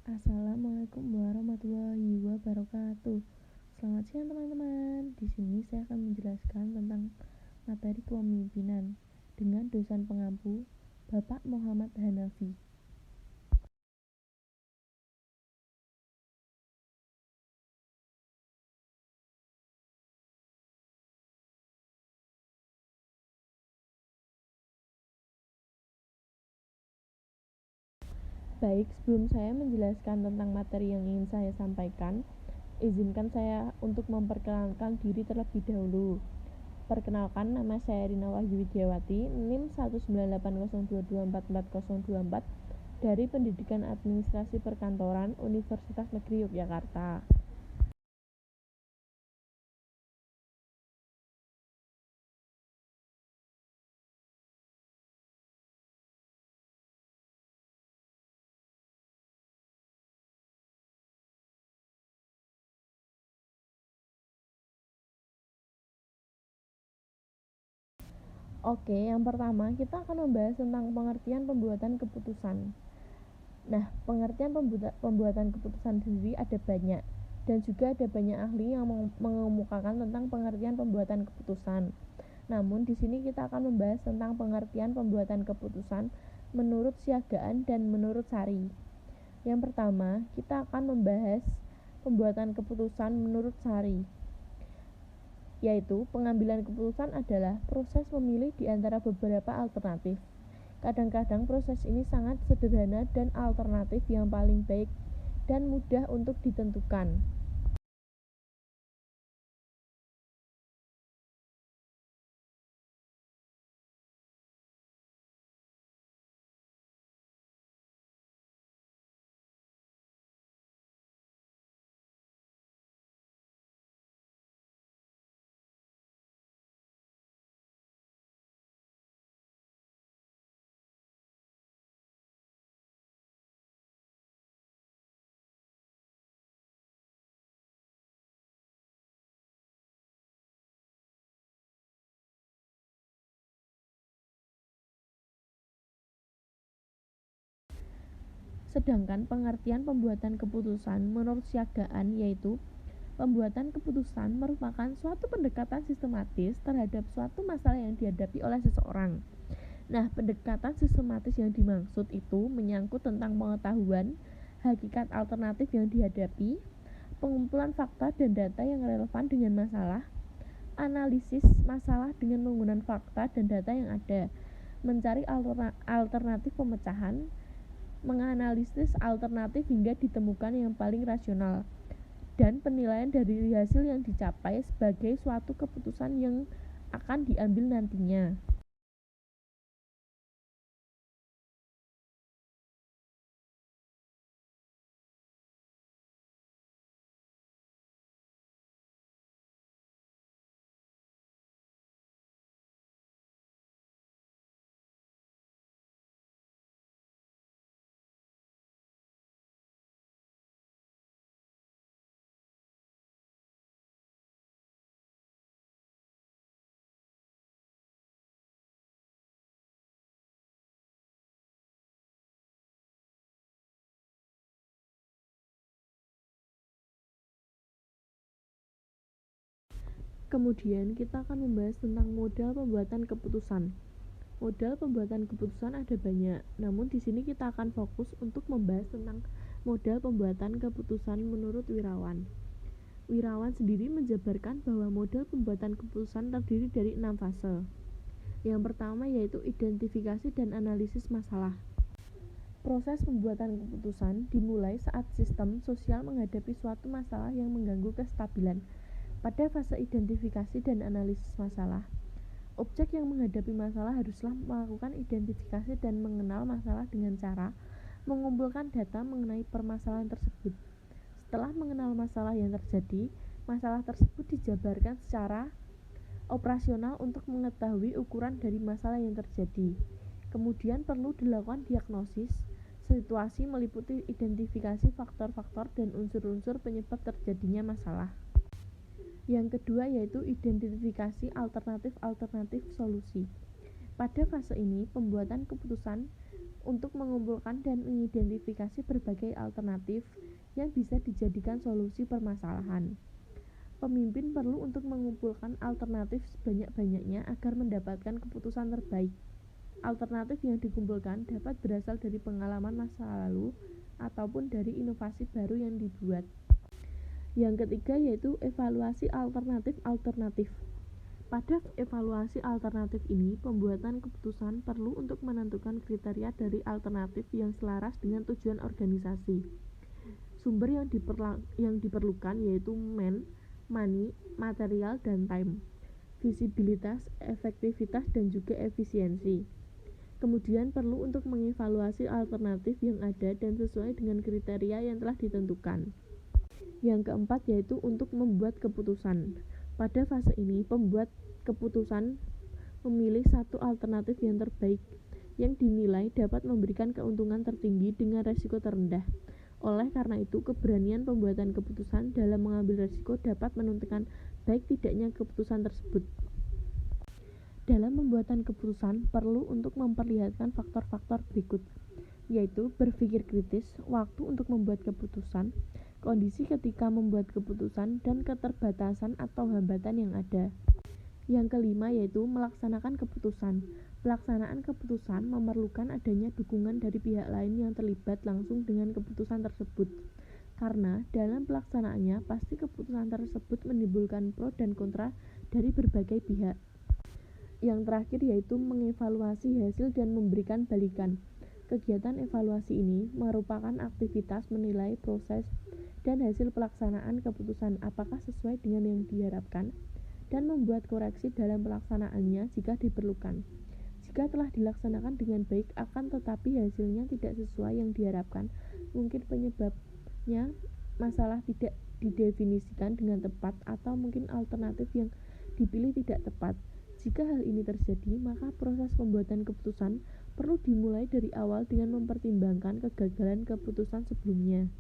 Assalamualaikum warahmatullahi wabarakatuh. Selamat siang teman-teman. Di sini saya akan menjelaskan tentang materi kepemimpinan dengan dosen pengampu Bapak Muhammad Hanafi. Baik, sebelum saya menjelaskan tentang materi yang ingin saya sampaikan, izinkan saya untuk memperkenalkan diri terlebih dahulu. Perkenalkan, nama saya Rina Wahyu Widiawati, NIM 19802244024 dari Pendidikan Administrasi Perkantoran Universitas Negeri Yogyakarta. Oke, yang pertama kita akan membahas tentang pengertian pembuatan keputusan. Nah, pengertian pembuatan keputusan sendiri ada banyak, dan juga ada banyak ahli yang mengemukakan tentang pengertian pembuatan keputusan. Namun, di sini kita akan membahas tentang pengertian pembuatan keputusan menurut Siagaan dan menurut Sari. Yang pertama, kita akan membahas pembuatan keputusan menurut Sari, yaitu pengambilan keputusan adalah proses memilih di antara beberapa alternatif. Kadang-kadang proses ini sangat sederhana dan alternatif yang paling baik dan mudah untuk ditentukan. Sedangkan pengertian pembuatan keputusan menurut Siagaan yaitu pembuatan keputusan merupakan suatu pendekatan sistematis terhadap suatu masalah yang dihadapi oleh seseorang. Nah, pendekatan sistematis yang dimaksud itu menyangkut tentang pengetahuan, hakikat alternatif yang dihadapi, pengumpulan fakta dan data yang relevan dengan masalah, analisis masalah dengan menggunakan fakta dan data yang ada, mencari alternatif pemecahan, menganalisis alternatif hingga ditemukan yang paling rasional, dan penilaian dari hasil yang dicapai sebagai suatu keputusan yang akan diambil nantinya. Kemudian kita akan membahas tentang modal pembuatan keputusan. Modal pembuatan keputusan ada banyak, namun di sini kita akan fokus untuk membahas tentang modal pembuatan keputusan menurut Wirawan. Wirawan sendiri menjabarkan bahwa modal pembuatan keputusan terdiri dari 6 fase. Yang pertama yaitu identifikasi dan analisis masalah. Proses pembuatan keputusan dimulai saat sistem sosial menghadapi suatu masalah yang mengganggu kestabilan. Pada fase identifikasi dan analisis masalah, objek yang menghadapi masalah haruslah melakukan identifikasi dan mengenal masalah dengan cara mengumpulkan data mengenai permasalahan tersebut. Setelah mengenal masalah yang terjadi, masalah tersebut dijabarkan secara operasional untuk mengetahui ukuran dari masalah yang terjadi. Kemudian perlu dilakukan diagnosis situasi meliputi identifikasi faktor-faktor dan unsur-unsur penyebab terjadinya masalah. Yang kedua yaitu identifikasi alternatif-alternatif solusi. Pada fase ini, pembuatan keputusan untuk mengumpulkan dan mengidentifikasi berbagai alternatif yang bisa dijadikan solusi permasalahan. Pemimpin perlu untuk mengumpulkan alternatif sebanyak-banyaknya agar mendapatkan keputusan terbaik. Alternatif yang dikumpulkan dapat berasal dari pengalaman masa lalu ataupun dari inovasi baru yang dibuat. Yang ketiga yaitu evaluasi alternatif. Pada evaluasi alternatif ini, pembuatan keputusan perlu untuk menentukan kriteria dari alternatif yang selaras dengan tujuan organisasi. Sumber yang diperlukan yaitu money, material, dan time, visibilitas, efektivitas, dan juga efisiensi. Kemudian perlu untuk mengevaluasi alternatif yang ada dan sesuai dengan kriteria yang telah ditentukan. Yang keempat yaitu untuk membuat keputusan. Pada fase ini, pembuat keputusan memilih satu alternatif yang terbaik yang dinilai dapat memberikan keuntungan tertinggi dengan resiko terendah. Oleh karena itu, keberanian pembuatan keputusan dalam mengambil resiko dapat menentukan baik tidaknya keputusan tersebut. Dalam pembuatan keputusan perlu untuk memperlihatkan faktor-faktor berikut, yaitu berpikir kritis, waktu untuk membuat keputusan, kondisi ketika membuat keputusan, dan keterbatasan atau hambatan yang ada. Yang kelima yaitu melaksanakan keputusan. Pelaksanaan keputusan memerlukan adanya dukungan dari pihak lain yang terlibat langsung dengan keputusan tersebut. Karena dalam pelaksanaannya pasti keputusan tersebut menimbulkan pro dan kontra dari berbagai pihak. Yang terakhir yaitu mengevaluasi hasil dan memberikan balikan. Kegiatan evaluasi ini merupakan aktivitas menilai proses dan hasil pelaksanaan keputusan apakah sesuai dengan yang diharapkan dan membuat koreksi dalam pelaksanaannya jika diperlukan. Jika telah dilaksanakan dengan baik akan tetapi hasilnya tidak sesuai yang diharapkan, mungkin penyebabnya masalah tidak didefinisikan dengan tepat atau mungkin alternatif yang dipilih tidak tepat. Jika hal ini terjadi, maka proses pembuatan keputusan perlu dimulai dari awal dengan mempertimbangkan kegagalan keputusan sebelumnya.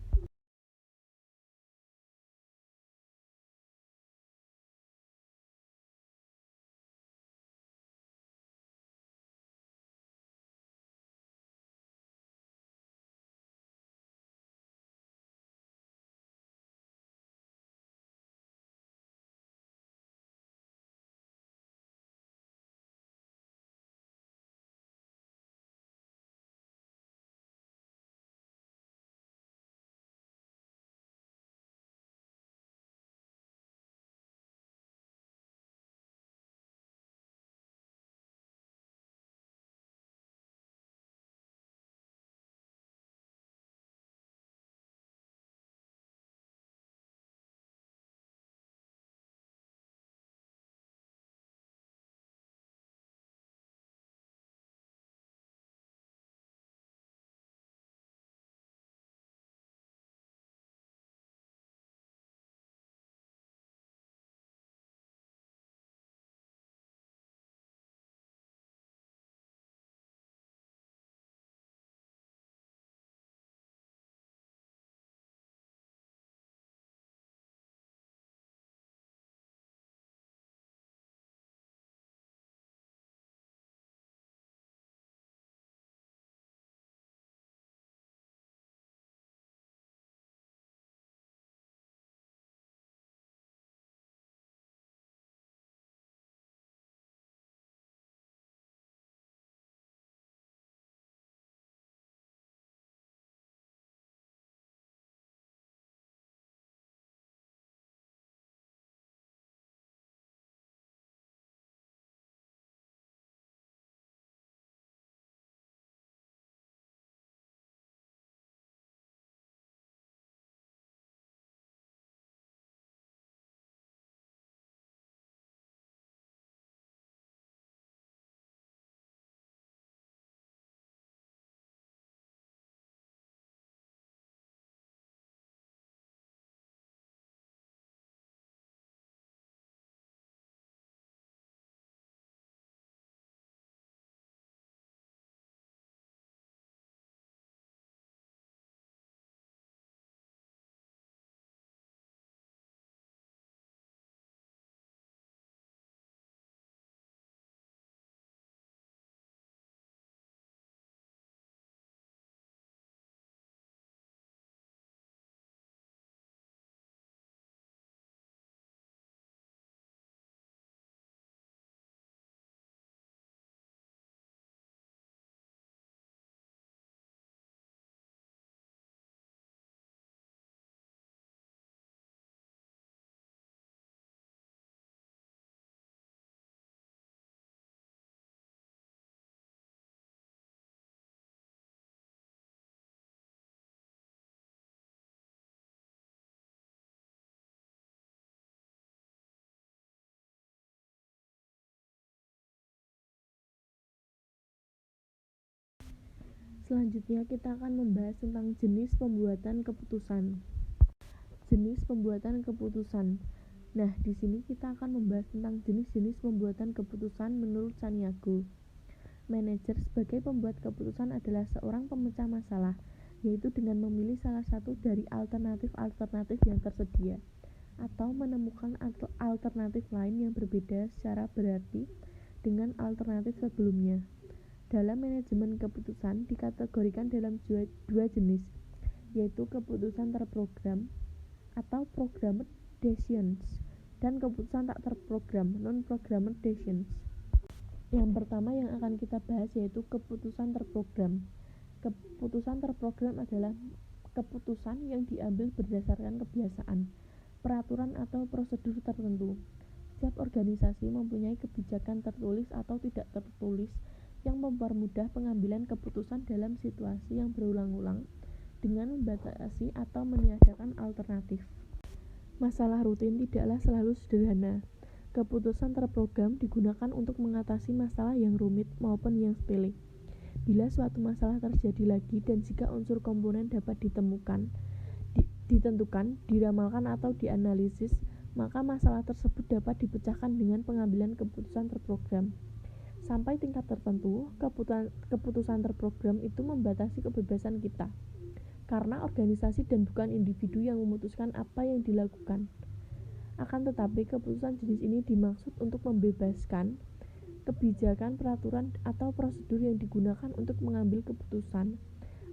Selanjutnya kita akan membahas tentang jenis pembuatan keputusan. Jenis pembuatan keputusan. Nah, di sini kita akan membahas tentang jenis-jenis pembuatan keputusan menurut Sanyago. Manajer sebagai pembuat keputusan adalah seorang pemecah masalah, yaitu dengan memilih salah satu dari alternatif-alternatif yang tersedia, atau menemukan alternatif lain yang berbeda secara berarti dengan alternatif sebelumnya. Dalam manajemen keputusan dikategorikan dalam dua jenis, yaitu keputusan terprogram atau programmed decisions dan keputusan tak terprogram non-programmed decisions. Yang pertama yang akan kita bahas yaitu keputusan terprogram. Keputusan terprogram adalah keputusan yang diambil berdasarkan kebiasaan, peraturan atau prosedur tertentu. Setiap organisasi mempunyai kebijakan tertulis atau tidak tertulis yang mempermudah pengambilan keputusan dalam situasi yang berulang-ulang dengan membatasi atau meniadakan alternatif. Masalah rutin tidaklah selalu sederhana. Keputusan terprogram digunakan untuk mengatasi masalah yang rumit maupun yang sepele. Bila suatu masalah terjadi lagi dan jika unsur komponen dapat ditentukan, diramalkan atau dianalisis, maka masalah tersebut dapat dipecahkan dengan pengambilan keputusan terprogram. Sampai tingkat tertentu, keputusan terprogram itu membatasi kebebasan kita, karena organisasi dan bukan individu yang memutuskan apa yang dilakukan. Akan tetapi, keputusan jenis ini dimaksud untuk membebaskan kebijakan, peraturan, atau prosedur yang digunakan untuk mengambil keputusan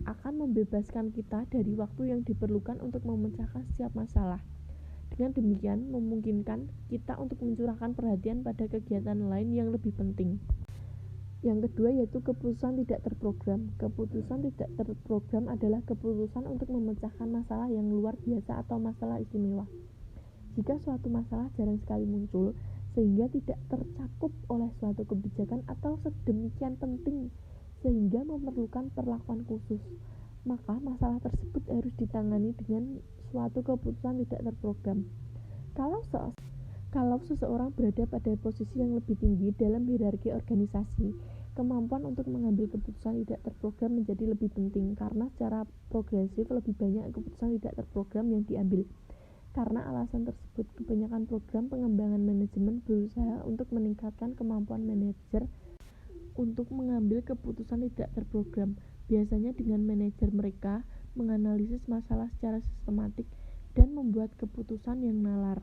akan membebaskan kita dari waktu yang diperlukan untuk memecahkan setiap masalah. Dengan demikian, memungkinkan kita untuk mencurahkan perhatian pada kegiatan lain yang lebih penting. Yang kedua yaitu keputusan tidak terprogram. Keputusan tidak terprogram adalah keputusan untuk memecahkan masalah yang luar biasa atau masalah istimewa. Jika suatu masalah jarang sekali muncul, sehingga tidak tercakup oleh suatu kebijakan atau sedemikian penting sehingga memerlukan perlakuan khusus, maka masalah tersebut harus ditangani dengan suatu keputusan tidak terprogram. Kalau seseorang berada pada posisi yang lebih tinggi dalam hierarki organisasi, kemampuan untuk mengambil keputusan tidak terprogram menjadi lebih penting karena secara progresif lebih banyak keputusan tidak terprogram yang diambil. Karena alasan tersebut, kebanyakan program pengembangan manajemen berusaha untuk meningkatkan kemampuan manajer untuk mengambil keputusan tidak terprogram, biasanya dengan manajer mereka menganalisis masalah secara sistematik dan membuat keputusan yang nalar.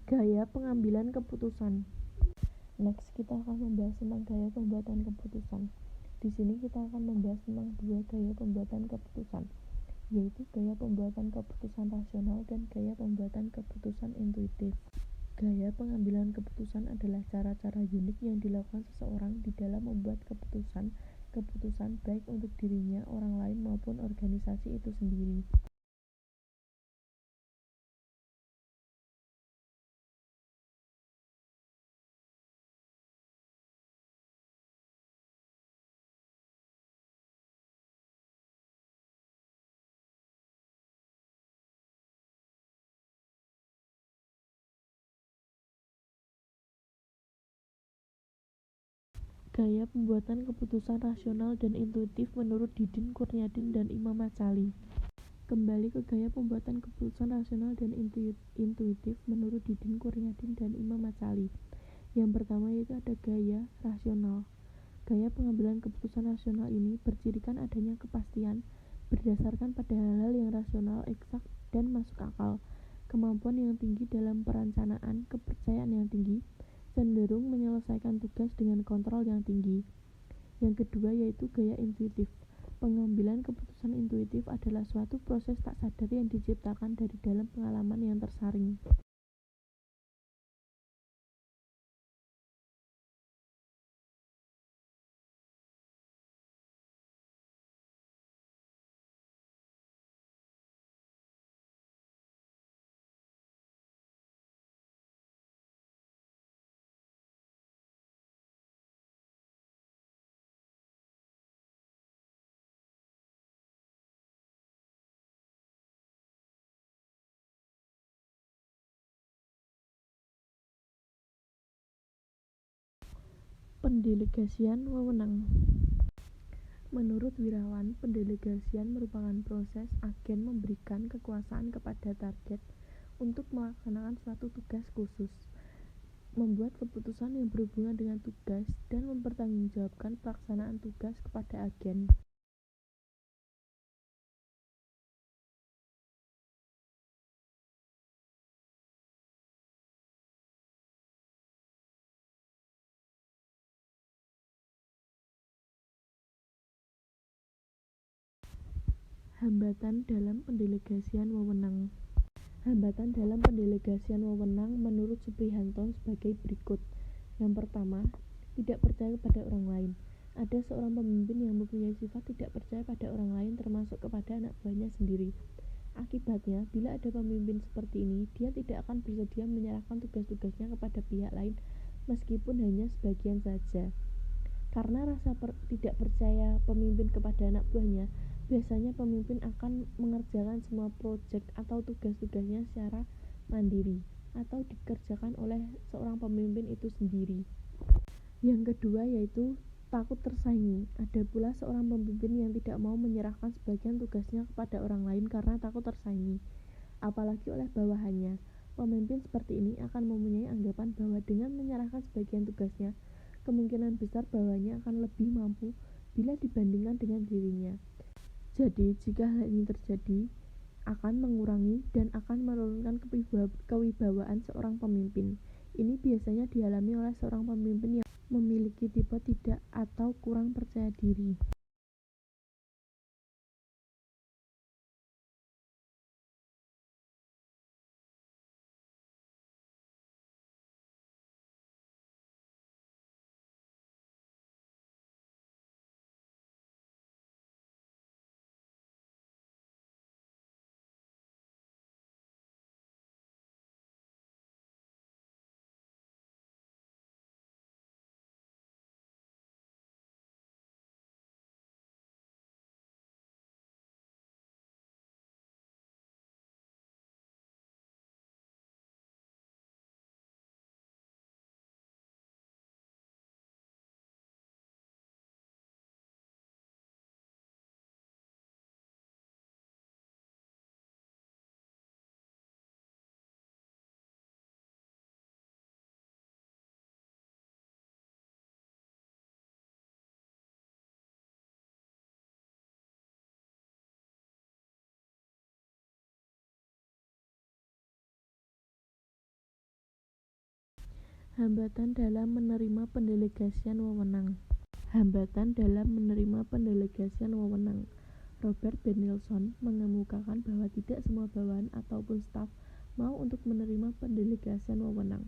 Gaya pengambilan keputusan. Next, kita akan membahas tentang gaya pembuatan keputusan. Di sini kita akan membahas tentang dua gaya pembuatan keputusan, yaitu gaya pembuatan keputusan rasional dan gaya pembuatan keputusan intuitif. Gaya pengambilan keputusan adalah cara-cara unik yang dilakukan seseorang di dalam membuat keputusan baik untuk dirinya, orang lain, maupun organisasi itu sendiri. Gaya pembuatan keputusan rasional dan intuitif menurut Didin Kurniadin dan Imam Macaly. Kembali ke gaya pembuatan keputusan rasional dan intuitif menurut Didin Kurniadin dan Imam Macaly. Yang pertama yaitu ada gaya rasional. Gaya pengambilan keputusan rasional ini bercirikan adanya kepastian berdasarkan pada hal-hal yang rasional, eksak, dan masuk akal, kemampuan yang tinggi dalam perencanaan, kepercayaan yang tinggi, cenderung menyelesaikan tugas dengan kontrol yang tinggi. Yang kedua yaitu gaya intuitif. Pengambilan keputusan intuitif adalah suatu proses tak sadar yang diciptakan dari dalam pengalaman yang tersaring. Pendelegasian wewenang. Menurut Wirawan, pendelegasian merupakan proses agen memberikan kekuasaan kepada target untuk melaksanakan suatu tugas khusus, membuat keputusan yang berhubungan dengan tugas, dan mempertanggungjawabkan pelaksanaan tugas kepada agen. Hambatan dalam pendelegasian wewenang. Hambatan dalam pendelegasian wewenang menurut Suprihanto sebagai berikut. Yang pertama, tidak percaya pada orang lain. Ada seorang pemimpin yang mempunyai sifat tidak percaya pada orang lain termasuk kepada anak buahnya sendiri. Akibatnya, bila ada pemimpin seperti ini, dia tidak akan bersedia menyerahkan tugas-tugasnya kepada pihak lain meskipun hanya sebagian saja. Karena rasa tidak percaya pemimpin kepada anak buahnya, biasanya pemimpin akan mengerjakan semua proyek atau tugas-tugasnya secara mandiri atau dikerjakan oleh seorang pemimpin itu sendiri. Yang kedua yaitu takut tersaingi. Ada pula seorang pemimpin yang tidak mau menyerahkan sebagian tugasnya kepada orang lain karena takut tersaingi, apalagi oleh bawahannya. Pemimpin seperti ini akan mempunyai anggapan bahwa dengan menyerahkan sebagian tugasnya, kemungkinan besar bawahannya akan lebih mampu bila dibandingkan dengan dirinya. Jadi, jika hal ini terjadi, akan mengurangi dan akan menurunkan kewibawaan seorang pemimpin. Ini biasanya dialami oleh seorang pemimpin yang memiliki tipe tidak atau kurang percaya diri. Hambatan dalam menerima pendelegasian wewenang. Hambatan dalam menerima pendelegasian wewenang. Robert Benilson mengemukakan bahwa tidak semua bawahan ataupun staf mau untuk menerima pendelegasian wewenang.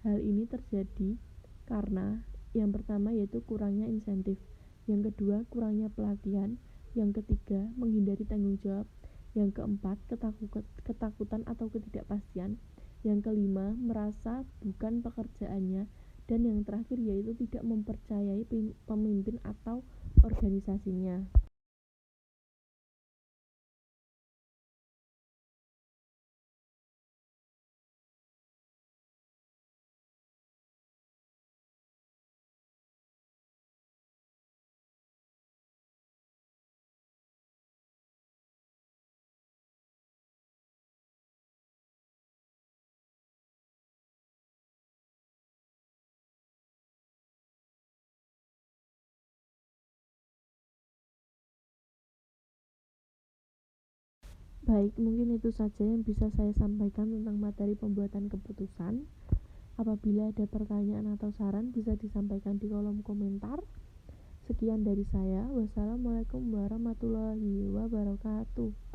Hal ini terjadi karena yang pertama yaitu kurangnya insentif, yang kedua kurangnya pelatihan, yang ketiga menghindari tanggung jawab, yang keempat ketakutan atau ketidakpastian, yang kelima merasa bukan pekerjaannya, dan yang terakhir yaitu tidak mempercayai pemimpin atau organisasinya. Baik, mungkin itu saja yang bisa saya sampaikan tentang materi pembuatan keputusan. Apabila ada pertanyaan atau saran bisa disampaikan di kolom komentar. Sekian dari saya. Wassalamualaikum warahmatullahi wabarakatuh.